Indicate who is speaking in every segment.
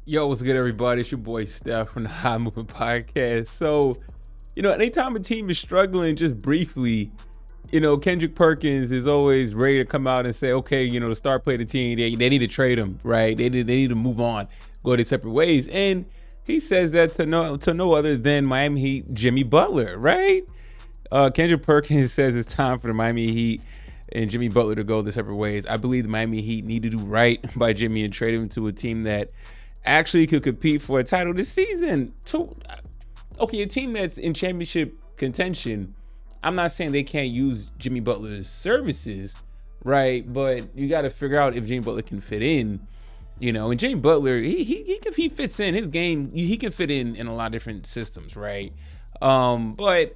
Speaker 1: Yo, what's good, everybody? It's your boy Steph from the High Moving Podcast. So, anytime a team is struggling just briefly, Kendrick Perkins is always ready to come out and say, okay, the star play of the team, they need to trade him, right? They need to move on, go their separate ways. And he says that to no other than Miami Heat Jimmy Butler, right? Kendrick Perkins says it's time for the Miami Heat and Jimmy Butler to go their separate ways. I believe the Miami Heat need to do right by Jimmy and trade him to a team that actually could compete for a title this season. Okay, a team that's in championship contention, I'm not saying they can't use Jimmy Butler's services, right? But you got to figure out if Jimmy Butler can fit in, And Jimmy Butler, he fits in his game. He can fit in a lot of different systems, right? But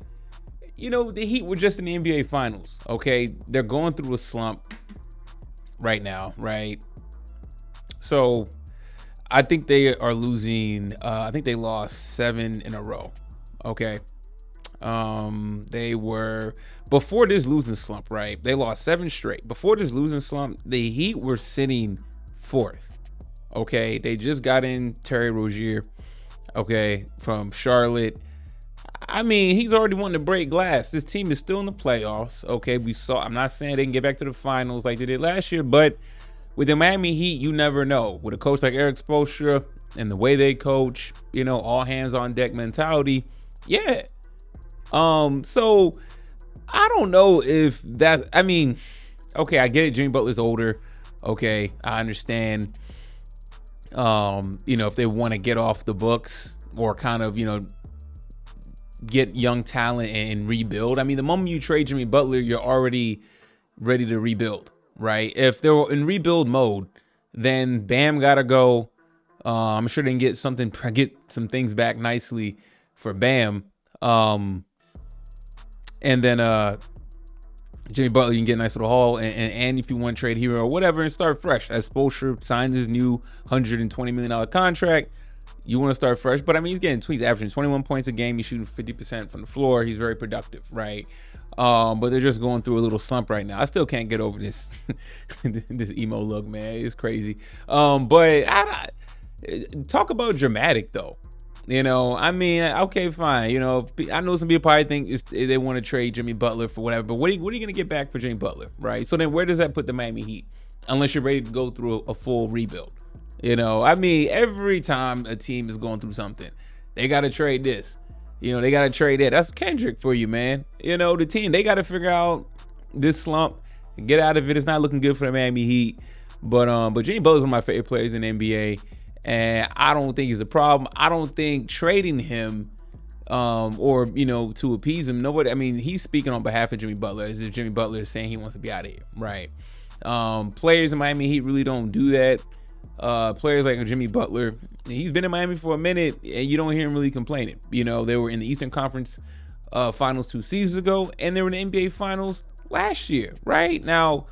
Speaker 1: the Heat were just in the NBA Finals. Okay, they're going through a slump right now, right? So I think they are losing. I think they lost 7 in a row. Okay. They were, before this losing slump, right? They lost 7 straight. Before this losing slump, the Heat were sitting 4th. Okay. They just got in Terry Rozier, okay, from Charlotte. I mean, he's already wanting to break glass. This team is still in the playoffs. Okay. I'm not saying they can get back to the finals like they did last year, but with the Miami Heat, you never know. With a coach like Eric Spoelstra and the way they coach, all hands on deck mentality. Yeah. So I don't know if that, okay, I get it. Jimmy Butler's older. Okay. I understand. If they want to get off the books or kind of, get young talent and rebuild. The moment you trade Jimmy Butler, you're already ready to rebuild. Right. If they're in rebuild mode, then Bam gotta go. I'm sure they can get some things back nicely for Bam. And then Jimmy Butler, you can get a nice little haul. And if you want to trade Hero or whatever and start fresh, as Spoelstra signs his new $120 million contract, you want to start fresh. But he's averaging 21 points a game. He's shooting 50% from the floor. He's very productive, right? But they're just going through a little slump right now. I still can't get over this this emo look, man. It's crazy. But talk about dramatic though. Okay, fine. I know some people probably think they want to trade Jimmy Butler for whatever. But what are you going to get back for Jimmy Butler, right? So then where does that put the Miami Heat? Unless you're ready to go through a full rebuild. Every time a team is going through something, they got to trade this. They got to trade that. That's Kendrick for you, man. The team, they got to figure out this slump and get out of it. It's not looking good for the Miami Heat. But Jimmy Butler's one of my favorite players in the NBA. And I don't think he's a problem. I don't think trading him or, to appease him. Nobody, he's speaking on behalf of Jimmy Butler as if Jimmy Butler is saying he wants to be out of here. Right. Players in Miami Heat really don't do that. Players like Jimmy Butler, he's been in Miami for a minute and you don't hear him really complaining. They were in the Eastern Conference Finals 2 seasons ago and they were in the NBA Finals last year, right? Now,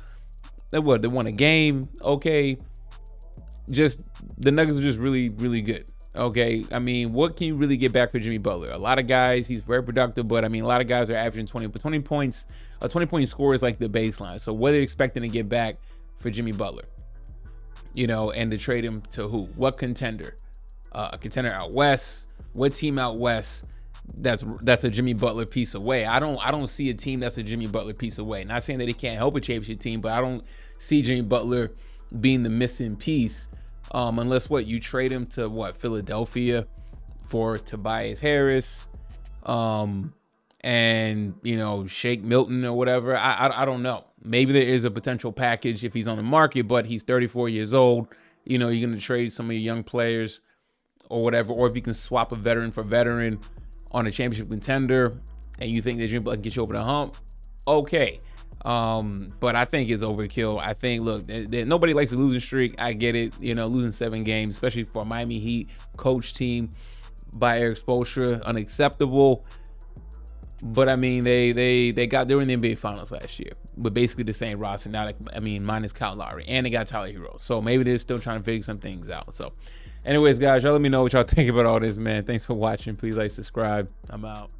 Speaker 1: they won a game, okay. Just the Nuggets are just really, really good. Okay. What can you really get back for Jimmy Butler? A lot of guys, he's very productive, but a lot of guys are averaging 20 points. A 20-point score is like the baseline. So what are they expecting to get back for Jimmy Butler? And to trade him to who? What contender? A contender out west? What team out west? That's a Jimmy Butler piece away. I don't see a team that's a Jimmy Butler piece away. Not saying that he can't help a championship team, but I don't see Jimmy Butler being the missing piece. Unless you trade him to Philadelphia for Tobias Harris, and Shake Milton or whatever. I don't know. Maybe there is a potential package if he's on the market, but he's 34 years old. You're going to trade some of your young players or whatever, or if you can swap a veteran for veteran on a championship contender and you think that Jimmy Butler can get you over the hump, okay. But I think it's overkill. I think, look, nobody likes a losing streak. I get it. Losing 7 games, especially for a Miami Heat coach team by Eric Spoelstra, unacceptable. But they were in the NBA Finals last year with basically the same roster. Now, minus Kyle Lowry, and they got Tyler Hero. So maybe they're still trying to figure some things out. So, anyways, guys, y'all let me know what y'all think about all this, man. Thanks for watching. Please like, subscribe. I'm out.